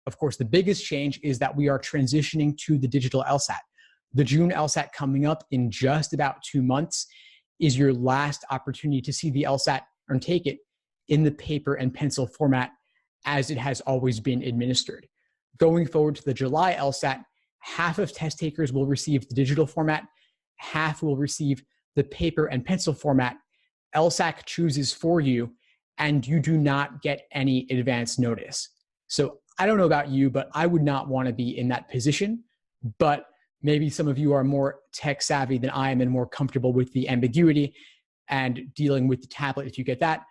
Of course, the biggest change is that we are transitioning to the digital LSAT. The June LSAT coming up in just about 2 months is your last opportunity to see the LSAT or take it in the paper and pencil format as it has always been administered. Going forward to the July LSAT, half of test takers will receive the digital format, half will receive the paper and pencil format. LSAC chooses for you, and you do not get any advance notice. So I don't know about you, but I would not want to be in that position. But maybe some of you are more tech savvy than I am and more comfortable with the ambiguity and dealing with the tablet if you get that,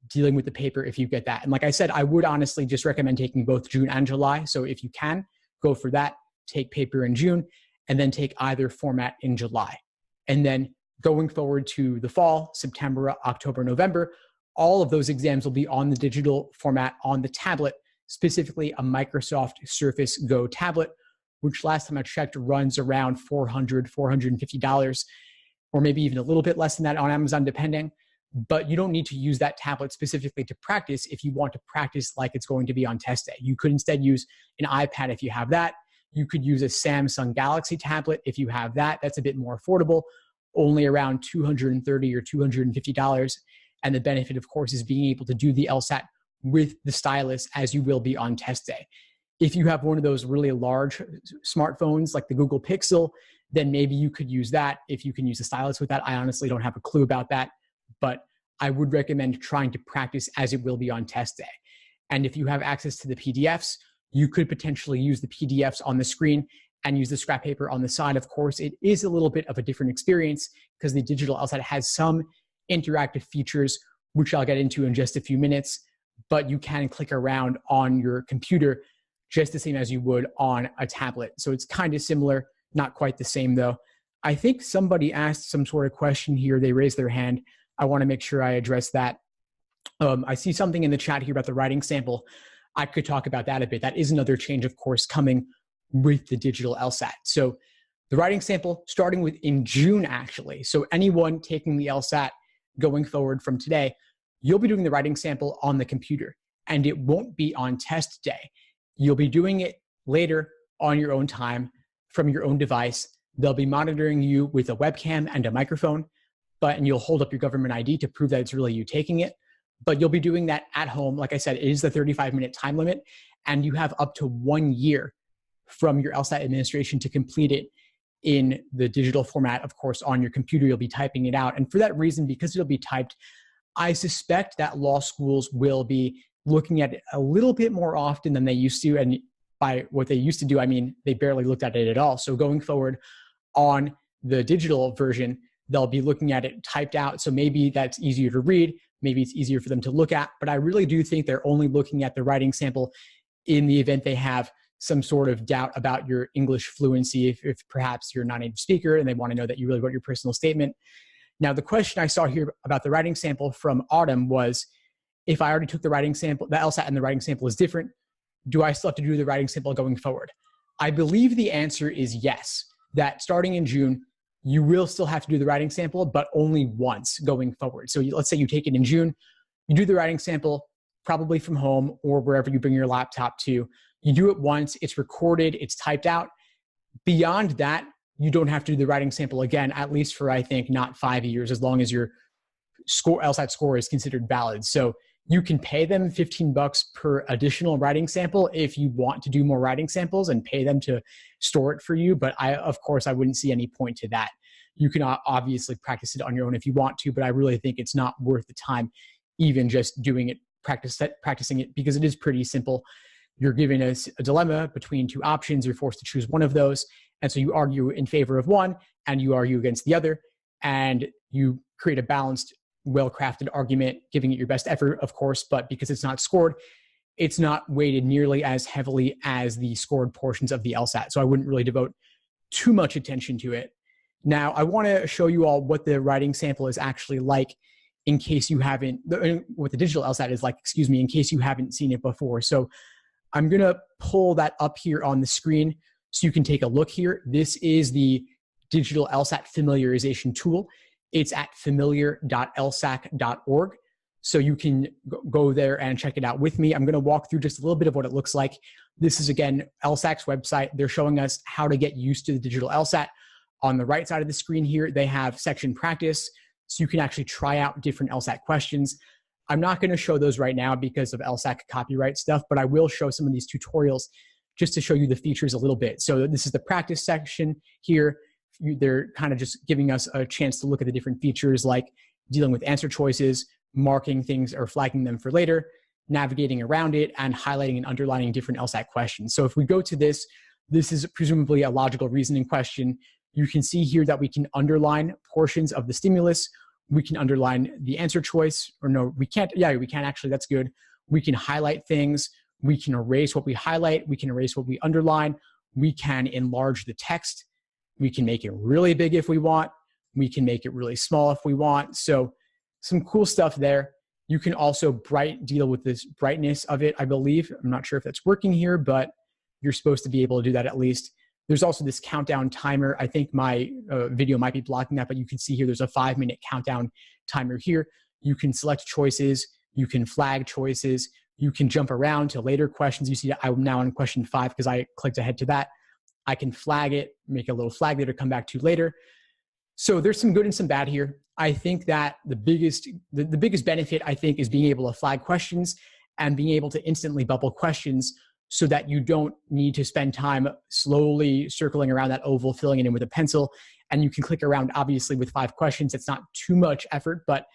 dealing with the paper if you get that. And like I said, I would honestly just recommend taking both June and July. So if you can, go for that, take paper in June, and then take either format in July. And then going forward to the fall, September, October, November, all of those exams will be on the digital format on the tablet, specifically a Microsoft Surface Go tablet, which last time I checked runs around $400, $450, or maybe even a little bit less than that on Amazon, depending. But you don't need to use that tablet specifically to practice if you want to practice like it's going to be on test day. You could instead use an iPad if you have that. You could use a Samsung Galaxy tablet if you have that. That's a bit more affordable, only around $230 or $250. And the benefit, of course, is being able to do the LSAT with the stylus as you will be on test day. If you have one of those really large smartphones like the Google Pixel, then maybe you could use that if you can use the stylus with that. I honestly don't have a clue about that, but I would recommend trying to practice as it will be on test day. And if you have access to the PDFs, you could potentially use the PDFs on the screen and use the scrap paper on the side. Of course, it is a little bit of a different experience because the digital LSAT has some interactive features, which I'll get into in just a few minutes, but you can click around on your computer just the same as you would on a tablet. So it's kind of similar, not quite the same though. I think somebody asked some sort of question here. They raised their hand. I want to make sure I address that. I see something in the chat here about the writing sample. I could talk about that a bit. That is another change, of course, coming with the digital LSAT. So the writing sample starting with in June, actually. So anyone taking the LSAT going forward from today, you'll be doing the writing sample on the computer, and it won't be on test day. You'll be doing it later on your own time from your own device. They'll be monitoring you with a webcam and a microphone, and you'll hold up your government ID to prove that it's really you taking it. But you'll be doing that at home. Like I said, it is the 35-minute time limit, and you have up to 1 year from your LSAT administration to complete it in the digital format. Of course, on your computer, you'll be typing it out. And for that reason, because it'll be typed, I suspect that law schools will be looking at it a little bit more often than they used to. And by what they used to do, I mean, they barely looked at it at all. So going forward on the digital version, they'll be looking at it typed out. So maybe that's easier to read. Maybe it's easier for them to look at. But I really do think they're only looking at the writing sample in the event they have some sort of doubt about your English fluency, if perhaps you're a non-native speaker and they want to know that you really wrote your personal statement. Now, the question I saw here about the writing sample from Autumn was, if I already took the writing sample, the LSAT and the writing sample is different, do I still have to do the writing sample going forward? I believe the answer is yes, that starting in June, you will still have to do the writing sample, but only once going forward. So let's say you take it in June, you do the writing sample, probably from home or wherever you bring your laptop to. You do it once, it's recorded, it's typed out. Beyond that, you don't have to do the writing sample again, at least for, I think, not 5 years, as long as your LSAT score is considered valid. So you can pay them $15 per additional writing sample if you want to do more writing samples and pay them to store it for you. But of course, I wouldn't see any point to that. You can obviously practice it on your own if you want to, but I really think it's not worth the time, even just doing it, practicing it, because it is pretty simple. You're given a dilemma between two options. You're forced to choose one of those. And so you argue in favor of one and you argue against the other, and you create a balanced, well-crafted argument, giving it your best effort, of course, but because it's not scored, it's not weighted nearly as heavily as the scored portions of the LSAT. So I wouldn't really devote too much attention to it. Now, I want to show you all what the writing sample is actually like in case you haven't, what the digital LSAT is like, excuse me, in case you haven't seen it before. So I'm going to pull that up here on the screen so you can take a look here. This is the digital LSAT familiarization tool. It's at familiar.lsac.org. So you can go there and check it out with me. I'm going to walk through just a little bit of what it looks like. This is, again, LSAC's website. They're showing us how to get used to the digital LSAT. On the right side of the screen here, they have section practice, so you can actually try out different LSAT questions. I'm not going to show those right now because of LSAC copyright stuff, but I will show some of these tutorials just to show you the features a little bit. So this is the practice section here. They're kind of just giving us a chance to look at the different features like dealing with answer choices, marking things or flagging them for later, navigating around it, and highlighting and underlining different LSAT questions. So if we go to this is presumably a logical reasoning question. You can see here that we can underline portions of the stimulus. We can underline the answer choice, or no, we can't. Yeah, we can actually, that's good. We can highlight things. We can erase what we highlight. We can erase what we underline. We can enlarge the text. We can make it really big if we want. We can make it really small if we want. So some cool stuff there. You can also deal with this brightness of it, I believe. I'm not sure if that's working here, but you're supposed to be able to do that at least. There's also this countdown timer. I think my video might be blocking that, but you can see here there's a 5-minute countdown timer here. You can select choices. You can flag choices. You can jump around to later questions. You see that I'm now on question 5 because I clicked ahead to that. I can flag it, make a little flag there to come back to later. So there's some good and some bad here. I think that the biggest benefit, I think, is being able to flag questions and being able to instantly bubble questions so that you don't need to spend time slowly circling around that oval, filling it in with a pencil. And you can click around, obviously, with 5 questions. It's not too much effort, but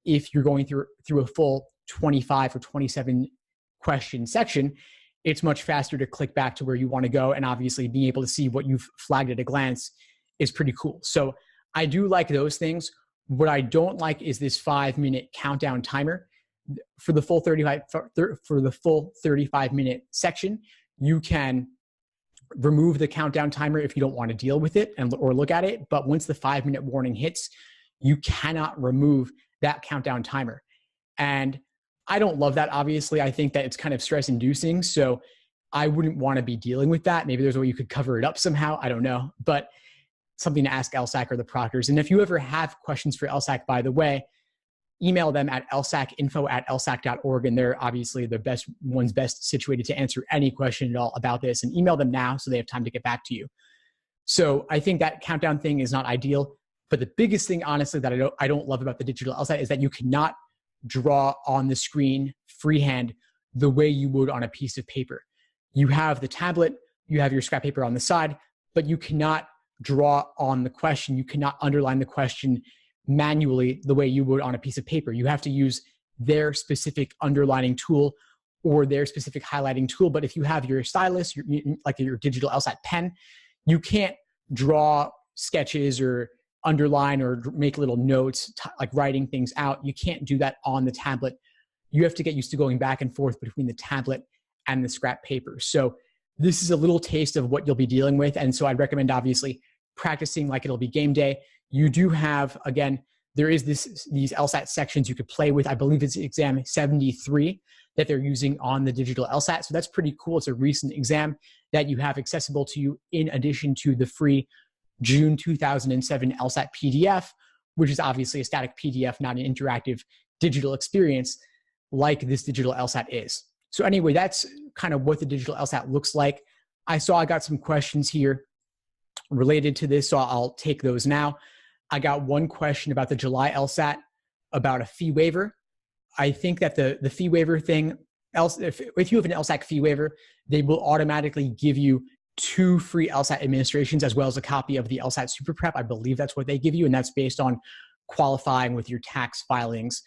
if you're going through a full 25 or 27 question section, it's much faster to click back to where you want to go. And obviously being able to see what you've flagged at a glance is pretty cool. So I do like those things. What I don't like is this 5-minute countdown timer. For the full 35-minute section, you can remove the countdown timer if you don't want to deal with it or look at it. But once the 5-minute warning hits, you cannot remove that countdown timer. And I don't love that, obviously. I think that it's kind of stress-inducing, so I wouldn't want to be dealing with that. Maybe there's a way you could cover it up somehow. I don't know. But something to ask LSAC or the proctors. And if you ever have questions for LSAC, by the way, email them at lsacinfo@lsac.org, and they're obviously the ones best situated to answer any question at all about this. And email them now so they have time to get back to you. So I think that countdown thing is not ideal. But the biggest thing, honestly, that I don't love about the digital LSAT is that you cannot draw on the screen freehand the way you would on a piece of paper. You have the tablet, you have your scrap paper on the side, but you cannot draw on the question. You cannot underline the question manually the way you would on a piece of paper. You have to use their specific underlining tool or their specific highlighting tool. But if you have your stylus, like your digital LSAT pen, you can't draw sketches or underline or make little notes, like writing things out. You can't do that on the tablet. You have to get used to going back and forth between the tablet and the scrap paper. So this is a little taste of what you'll be dealing with. And so I'd recommend, obviously, practicing like it'll be game day. You do have, again, there is these LSAT sections you could play with. I believe it's exam 73 that they're using on the digital LSAT. So that's pretty cool. It's a recent exam that you have accessible to you in addition to the free June 2007 LSAT PDF, which is obviously a static PDF, not an interactive digital experience like this digital LSAT is. So anyway, that's kind of what the digital LSAT looks like. I got some questions here related to this, so I'll take those now. I got one question about the July LSAT about a fee waiver. I think that the fee waiver thing, if you have an LSAC fee waiver, they will automatically give you 2 free LSAT administrations as well as a copy of the LSAT Super Prep. I believe that's what they give you, and that's based on qualifying with your tax filings.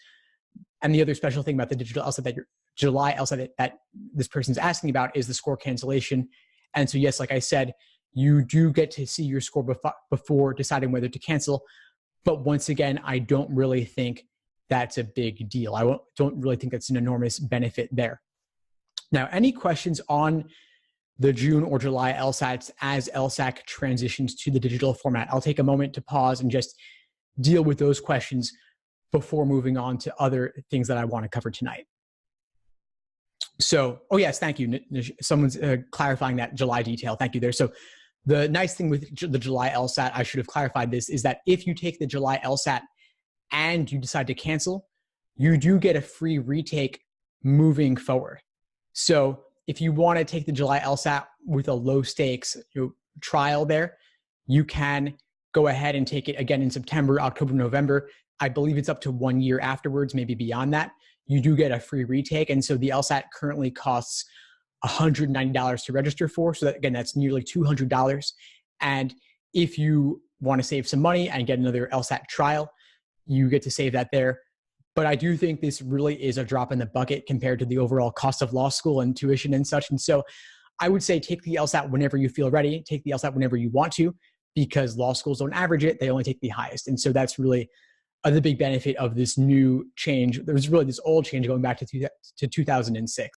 And the other special thing about the digital LSAT July LSAT that this person's asking about is the score cancellation. And so, yes, like I said, you do get to see your score before deciding whether to cancel. But once again, I don't really think that's a big deal. I don't really think that's an enormous benefit there. Now, any questions on the June or July LSATs as LSAC transitions to the digital format? I'll take a moment to pause and just deal with those questions before moving on to other things that I want to cover tonight. So, oh yes, thank you. Someone's clarifying that July detail. Thank you there. So the nice thing with the July LSAT, I should have clarified this, is that if you take the July LSAT and you decide to cancel, you do get a free retake moving forward. So if you want to take the July LSAT with a low stakes trial there, you can go ahead and take it again in September, October, November. I believe it's up to 1 year afterwards, maybe beyond that. You do get a free retake. And so the LSAT currently costs $190 to register for. So that, again, that's nearly $200. And if you want to save some money and get another LSAT trial, you get to save that there. But I do think this really is a drop in the bucket compared to the overall cost of law school and tuition and such. And so I would say take the LSAT whenever you feel ready, take the LSAT whenever you want to, because law schools don't average it. They only take the highest. And so that's really the big benefit of this new change. There's really this old change going back to 2006.